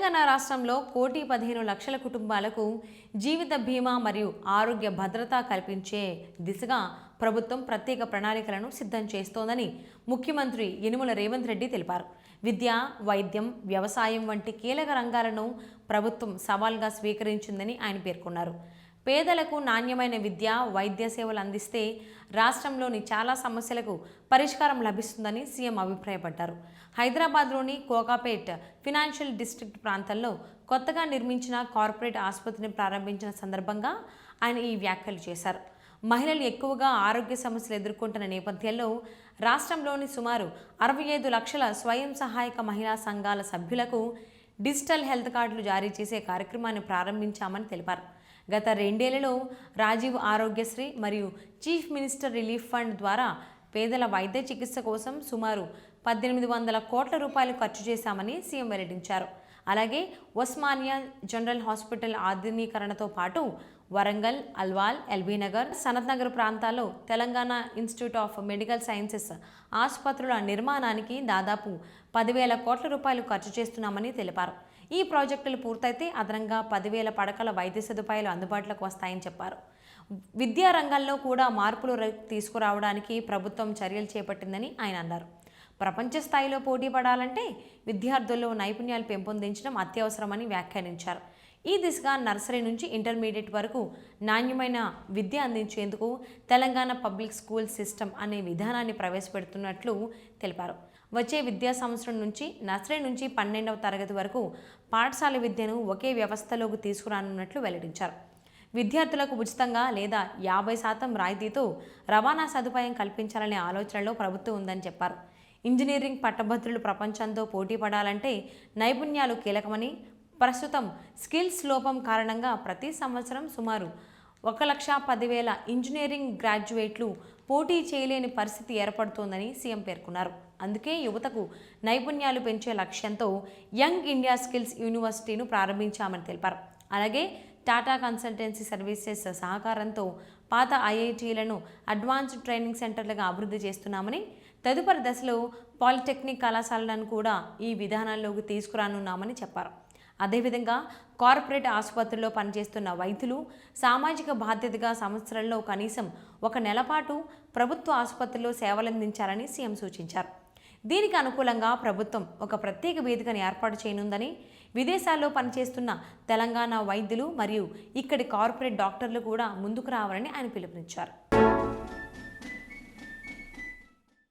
తెలంగాణ రాష్ట్రంలో 1,15,00,000 కుటుంబాలకు జీవిత బీమా మరియు ఆరోగ్య భద్రత కల్పించే దిశగా ప్రభుత్వం ప్రత్యేక ప్రణాళికలను సిద్ధం చేస్తోందని ముఖ్యమంత్రి యనుమల రేవంత్ రెడ్డి తెలిపారు. విద్య, వైద్యం, వ్యవసాయం వంటి కీలక రంగాలను ప్రభుత్వం సవాల్గా స్వీకరించిందని ఆయన పేర్కొన్నారు. పేదలకు నాణ్యమైన విద్య, వైద్య సేవలు అందిస్తే రాష్ట్రంలోని చాలా సమస్యలకు పరిష్కారం లభిస్తుందని సీఎం అభిప్రాయపడ్డారు. హైదరాబాద్లోని కోకాపేట్ ఫినాన్షియల్ డిస్ట్రిక్ట్ ప్రాంతంలో కొత్తగా నిర్మించిన కార్పొరేట్ ఆసుపత్రిని ప్రారంభించిన సందర్భంగా ఆయన ఈ వ్యాఖ్యలు చేశారు. మహిళలు ఎక్కువగా ఆరోగ్య సమస్యలు ఎదుర్కొంటున్న నేపథ్యంలో రాష్ట్రంలోని సుమారు 65 లక్షల స్వయం సహాయక మహిళా సంఘాల సభ్యులకు డిజిటల్ హెల్త్ కార్డులు జారీ చేసే కార్యక్రమాన్ని ప్రారంభించామని తెలిపారు. గత 2 ఏళ్లలో రాజీవ్ ఆరోగ్యశ్రీ మరియు చీఫ్ మినిస్టర్ రిలీఫ్ ఫండ్ ద్వారా పేదల వైద్య చికిత్స కోసం సుమారు 1,800 కోట్ల రూపాయలు ఖర్చు చేశామని సీఎం వెల్లడించారు. అలాగే ఉస్మానియా జనరల్ హాస్పిటల్ ఆధునీకరణతో పాటు వరంగల్, అల్వాల్, ఎల్బీనగర్, సనత్ నగర్ ప్రాంతాల్లో Telangana institute of medical sciences ఆసుపత్రుల నిర్మాణానికి దాదాపు 10,000 కోట్ల రూపాయలు ఖర్చు చేస్తున్నామని తెలిపారు. ఈ ప్రాజెక్టులు పూర్తయితే అదనంగా 10,000 పడకల వైద్య సదుపాయాలు అందుబాటులోకి వస్తాయని చెప్పారు. విద్యా రంగంలో కూడా మార్పులు తీసుకురావడానికి ప్రభుత్వం చర్యలు చేపట్టిందని ఆయన అన్నారు. ప్రపంచ స్థాయిలో పోటీ పడాలంటే విద్యార్థుల్లో నైపుణ్యాలు పెంపొందించడం అత్యవసరమని వ్యాఖ్యానించారు. ఈ దిశగా నర్సరీ నుంచి ఇంటర్మీడియట్ వరకు నాణ్యమైన విద్య అందించేందుకు తెలంగాణ పబ్లిక్ స్కూల్ సిస్టమ్ అనే విధానాన్ని ప్రవేశపెడుతున్నట్లు తెలిపారు. వచ్చే విద్యా సంవత్సరం నుంచి నర్సరీ నుంచి 12వ తరగతి వరకు పాఠశాల విద్యను ఒకే వ్యవస్థలోకి తీసుకురానున్నట్లు వెల్లడించారు. విద్యార్థులకు ఉచితంగా లేదా 50% రాయితీతో రవాణా సదుపాయం కల్పించాలనే ఆలోచనలో ప్రభుత్వం ఉందని చెప్పారు. ఇంజనీరింగ్ పట్టభద్రులు ప్రపంచంతో పోటీ పడాలంటే నైపుణ్యాలు కీలకమని, ప్రస్తుతం స్కిల్స్ లోపం కారణంగా ప్రతి సంవత్సరం సుమారు 1,10,000 ఇంజనీరింగ్ గ్రాడ్యుయేట్లు పోటీ చేయలేని పరిస్థితి ఏర్పడుతోందని సీఎం పేర్కొన్నారు. అందుకే యువతకు నైపుణ్యాలు పెంచే లక్ష్యంతో యంగ్ ఇండియా స్కిల్స్ యూనివర్సిటీను ప్రారంభించామని తెలిపారు. అలాగే టాటా కన్సల్టెన్సీ సర్వీసెస్ సహకారంతో పాత ఐఐటీలను అడ్వాన్స్డ్ ట్రైనింగ్ సెంటర్లుగా అభివృద్ధి చేస్తున్నామని, తదుపరి దశలో పాలిటెక్నిక్ కళాశాలను కూడా ఈ విధానాల్లోకి తీసుకురానున్నామని చెప్పారు. అదేవిధంగా కార్పొరేట్ ఆసుపత్రుల్లో పనిచేస్తున్న వైద్యులు సామాజిక బాధ్యతగా సంవత్సరంలో కనీసం 1 నెల పాటు ప్రభుత్వ ఆసుపత్రుల్లో సేవలందించాలని సీఎం సూచించారు. దీనికి అనుకూలంగా ప్రభుత్వం ఒక ప్రత్యేక వేదికను ఏర్పాటు చేయనుందని, విదేశాల్లో పనిచేస్తున్న తెలంగాణ వైద్యులు మరియు ఇక్కడి కార్పొరేట్ డాక్టర్లు కూడా ముందుకు రావాలని ఆయన పిలుపునిచ్చారు.